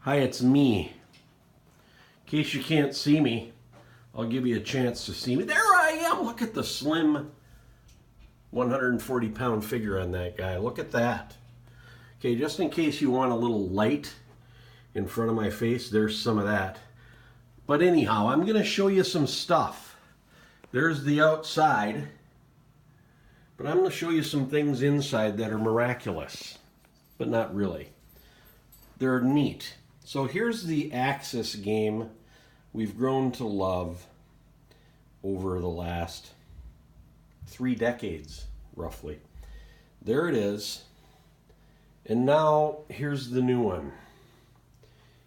Hi, it's me. In case you can't see me, I'll give you a chance to see me. There I am! Look at the slim 140-pound figure on that guy. Look at that. Okay, just in case you want a little light in front of my face, there's some of that. But anyhow, I'm going to show you some stuff. There's the outside, but I'm going to show you some things inside that are miraculous, but not really. They're neat. So here's the Axis game we've grown to love over the last 3 decades, roughly. There it is. And now here's the new one.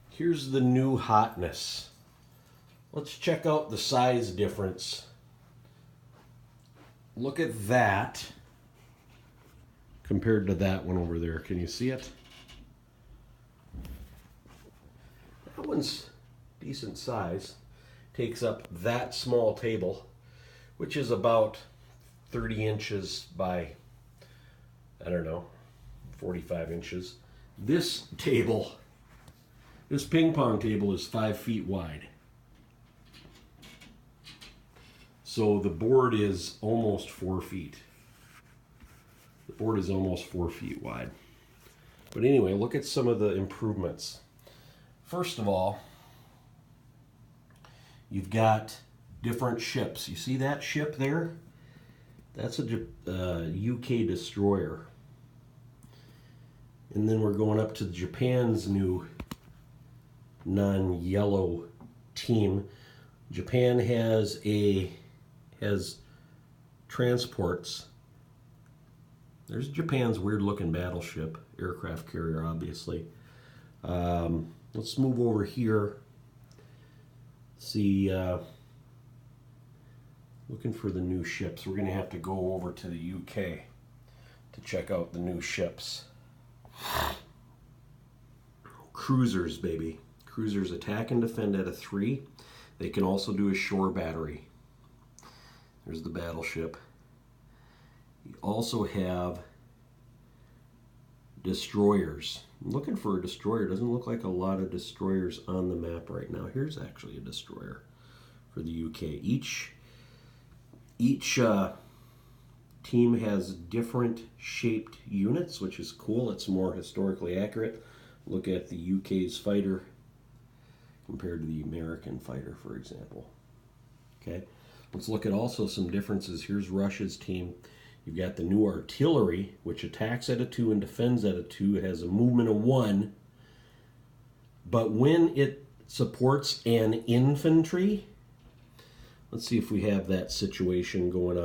Here's the new hotness. Let's check out the size difference. Look at that compared to that one over there. Can you see it? That one's decent size. Takes up that small table, which is about 30 inches by, I don't know, 45 inches. This table, this ping pong table, is 5 feet wide. So the board is almost 4 feet. The board is almost 4 feet wide. But anyway, look at some of the improvements. First of all, you've got different ships. You see that ship there? That's a UK destroyer. And then we're going up to Japan's new non-yellow team. Japan has transports. There's Japan's weird looking battleship, aircraft carrier, obviously. Let's move over here. See, looking for the new ships. We're going to have to go over to the UK to check out the new ships. Cruisers, baby. Cruisers attack and defend at a 3. They can also do a shore battery. There's the battleship. You also have destroyers. I'm looking for a destroyer. Doesn't look like a lot of destroyers on the map right now. Here's actually a destroyer for the UK. Each team has different shaped units, which is cool. It's more historically accurate. Look at the UK's fighter compared to the American fighter, for example. Okay, let's look at also some differences. Here's Russia's team. You've got the new artillery, which attacks at a 2 and defends at a 2. It has a movement of 1. But when it supports an infantry, let's see if we have that situation going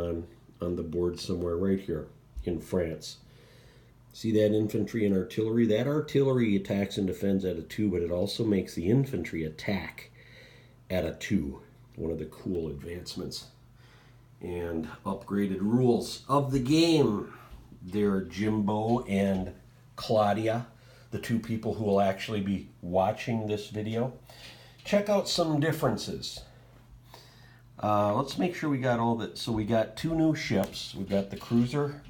on the board somewhere right here in France. See that infantry and artillery? That artillery attacks and defends at a 2, but it also makes the infantry attack at a 2. One of the cool advancements and upgraded rules of the game. They're Jimbo and Claudia, the 2 people who will actually be watching this video. Check out some differences. Let's make sure we got all that. So we got 2 new ships. We've got the cruiser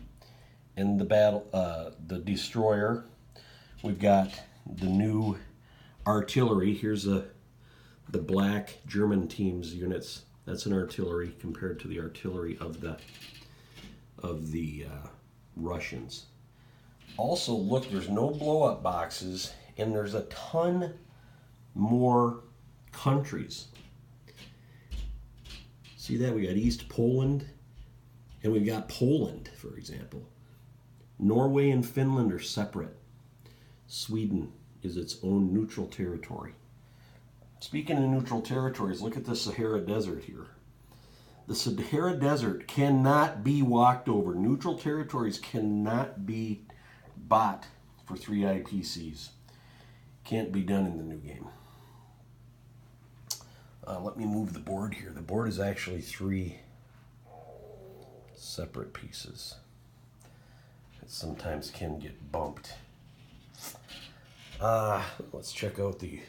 and the destroyer. We've got the new artillery. Here's the black German team's units. That's an artillery compared to the artillery of the Russians. Also, look, there's no blow-up boxes, and there's a ton more countries. See that? We got East Poland, and we've got Poland, for example. Norway and Finland are separate. Sweden is its own neutral territory. Speaking of neutral territories, look at the Sahara Desert here. The Sahara Desert cannot be walked over. Neutral territories cannot be bought for 3 IPCs. Can't be done in the new game. Let me move the board here. The board is actually 3 separate pieces. It sometimes can get bumped. Let's check out the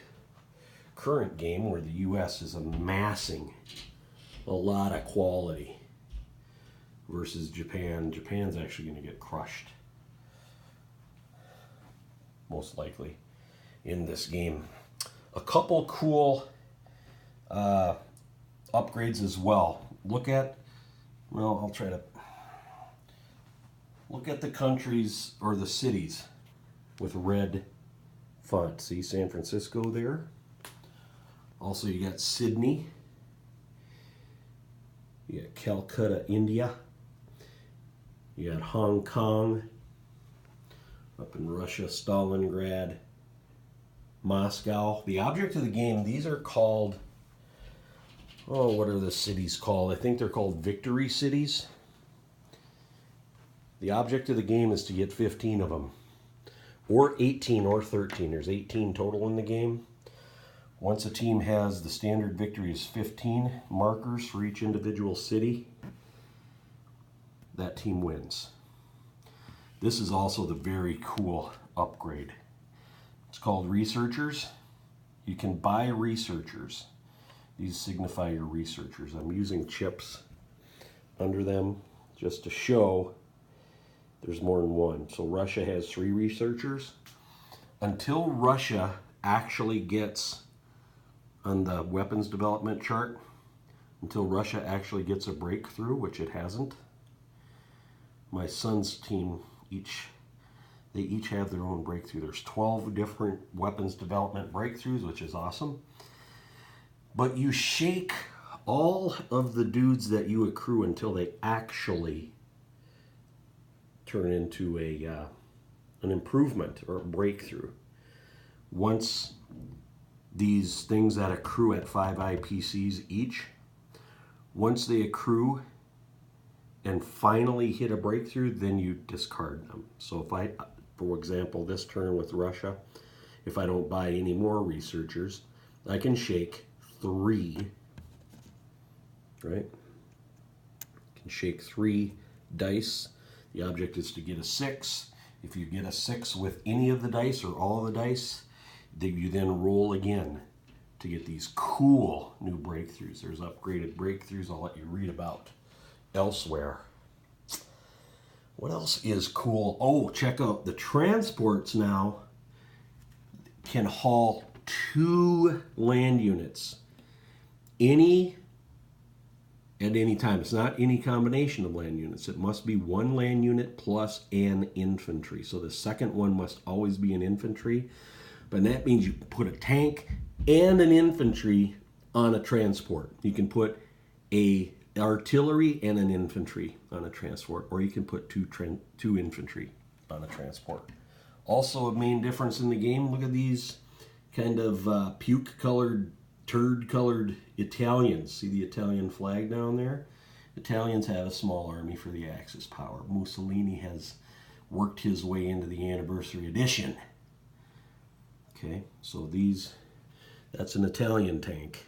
current game where the U.S. is amassing a lot of quality versus Japan. Japan's actually going to get crushed, most likely, in this game. A couple cool upgrades as well. I'll try to look at the countries or the cities with red font. See San Francisco there. Also, you got Sydney. You got Calcutta, India. You got Hong Kong. Up in Russia, Stalingrad, Moscow. The object of the game, these are called, what are the cities called? I think they're called victory cities. The object of the game is to get 15 of them. Or 18 or 13. There's 18 total in the game. Once a team has the standard victory is 15 markers for each individual city, that team wins. This is also the very cool upgrade. It's called Researchers. You can buy Researchers. These signify your researchers. I'm using chips under them just to show there's more than one. So Russia has 3 researchers. Until Russia actually gets on the weapons development chart, until Russia actually gets a breakthrough, which it hasn't, my son's team they each have their own breakthrough. There's 12 different weapons development breakthroughs, which is awesome. But you shake all of the dudes that you accrue until they actually turn into an improvement or a breakthrough. Once these things that accrue at 5 IPCs each, once they accrue and finally hit a breakthrough, then you discard them. So if I, for example, this turn with Russia, if I don't buy any more researchers, I can shake 3, right? I can shake 3 dice. The object is to get a 6. If you get a 6 with any of the dice or all of the dice, you then roll again to get these cool new breakthroughs. There's upgraded breakthroughs I'll let you read about elsewhere. What else is cool? Oh, check out the transports now can haul 2 land units. At any time. It's not any combination of land units. It must be 1 land unit plus an infantry. So the second one must always be an infantry. But that means you can put a tank and an infantry on a transport. You can put a artillery and an infantry on a transport, or you can put 2 infantry on a transport. Also a main difference in the game, look at these kind of puke-colored, turd-colored Italians. See the Italian flag down there? Italians have a small army for the Axis power. Mussolini has worked his way into the anniversary edition. Okay, so that's an Italian tank.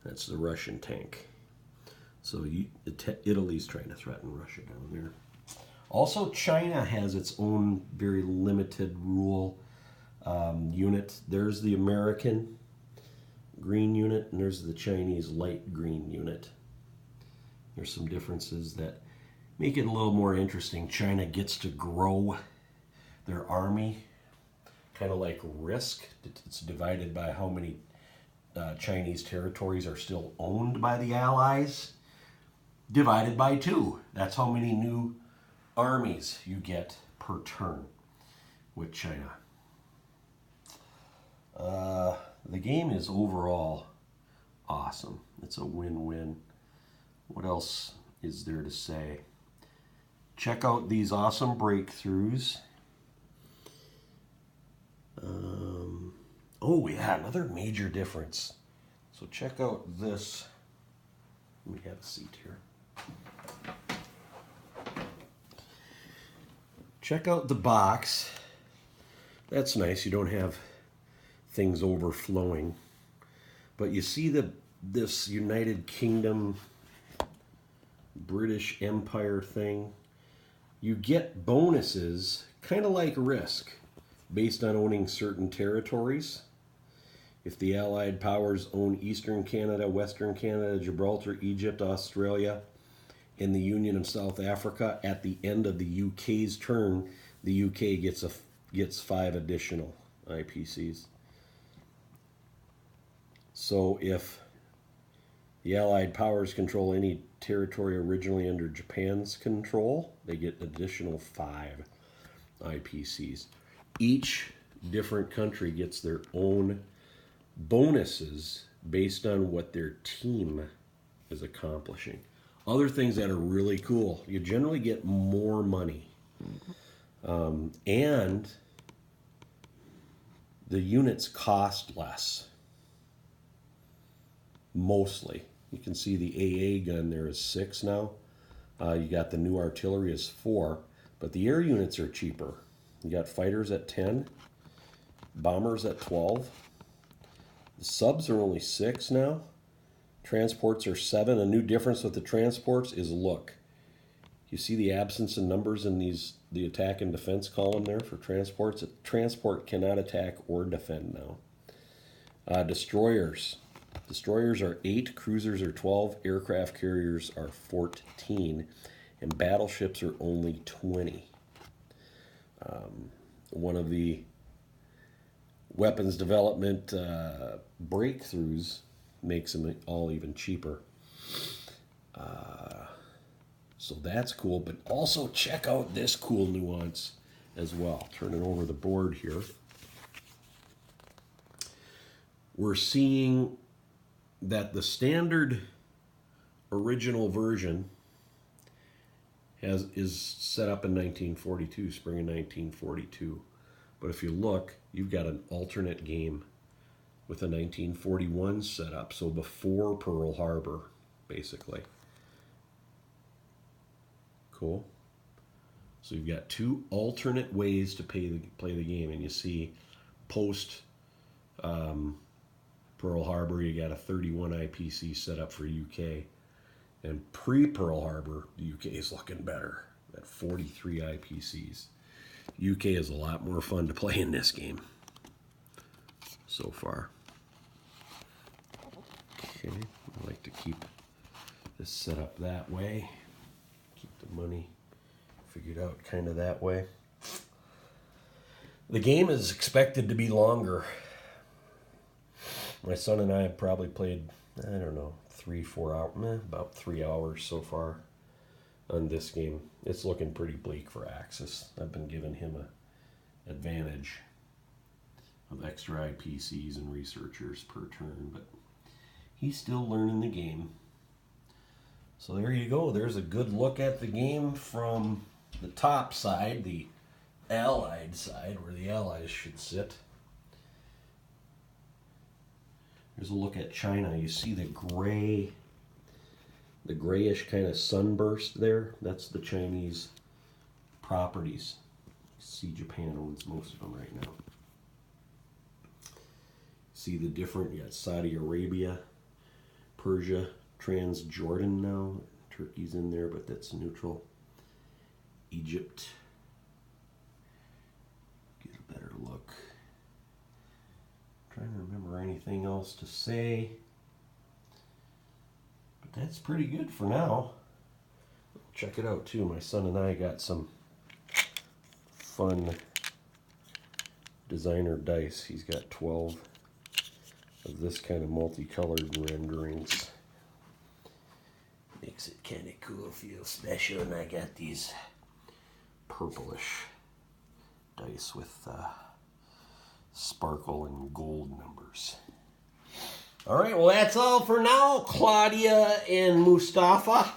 That's the Russian tank. So Italy's trying to threaten Russia down there. Also, China has its own very limited rule unit. There's the American green unit, and there's the Chinese light green unit. There's some differences that make it a little more interesting. China gets to grow their army, kind of like Risk. It's divided by how many Chinese territories are still owned by the Allies, divided by 2. That's how many new armies you get per turn with China. The game is overall awesome. It's a win-win. What else is there to say? Check out these awesome breakthroughs. Oh yeah, another major difference. So check out this. Let me have a seat here. Check out the box. That's nice. You don't have things overflowing. But you see this United Kingdom British Empire thing? You get bonuses, kind of like Risk, based on owning certain territories. If the Allied powers own Eastern Canada, Western Canada, Gibraltar, Egypt, Australia, and the Union of South Africa, at the end of the UK's turn, the UK gets 5 additional IPCs. So if the Allied powers control any territory originally under Japan's control, they get an additional 5 IPCs. Each different country gets their own bonuses based on what their team is accomplishing. Other things that are really cool, you generally get more money. And the units cost less. Mostly. You can see the AA gun there is 6 now. You got the new artillery is 4. But the air units are cheaper. You got fighters at 10. Bombers at 12. The subs are only 6 now. Transports are 7. A new difference with the transports is look. You see the absence of numbers in the attack and defense column there for transports? A transport cannot attack or defend now. Destroyers. Destroyers are 8, cruisers are 12, aircraft carriers are 14, and battleships are only 20. One of the weapons development breakthroughs makes them all even cheaper. So that's cool, but also check out this cool nuance as well. Turn it over the board here. We're seeing that the standard original version is set up in 1942, spring of 1942. But if you look, you've got an alternate game with a 1941 setup, so before Pearl Harbor, basically. Cool. So you've got 2 alternate ways to play the game, and you see post Pearl Harbor, you got a 31 IPC set up for UK, and pre-Pearl Harbor, the UK is looking better at 43 IPCs. UK is a lot more fun to play in this game so far. Okay, I like to keep this set up that way. Keep the money figured out kind of that way. The game is expected to be longer. My son and I have probably played, I don't know, 3-4 hours, about 3 hours so far on this game. It's looking pretty bleak for Axis. I've been giving him an advantage of extra IPCs and researchers per turn, but he's still learning the game. So there you go. There's a good look at the game from the top side, the Allied side, where the Allies should sit. Here's a look at China. You see the grayish kind of sunburst there? That's the Chinese properties. You see Japan owns most of them right now. See the different, you got Saudi Arabia, Persia, Transjordan now. Turkey's in there, but that's neutral. Egypt. Get a better look. Trying to remember anything else to say. But that's pretty good for now. Check it out too. My son and I got some fun designer dice. He's got 12 of this kind of multicolored renderings. Makes it kind of cool, feel special. And I got these purplish dice with sparkle and gold numbers. All right, well, that's all for now, Claudia and Mustafa.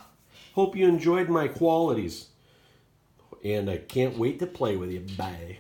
Hope you enjoyed my qualities. And I can't wait to play with you. Bye.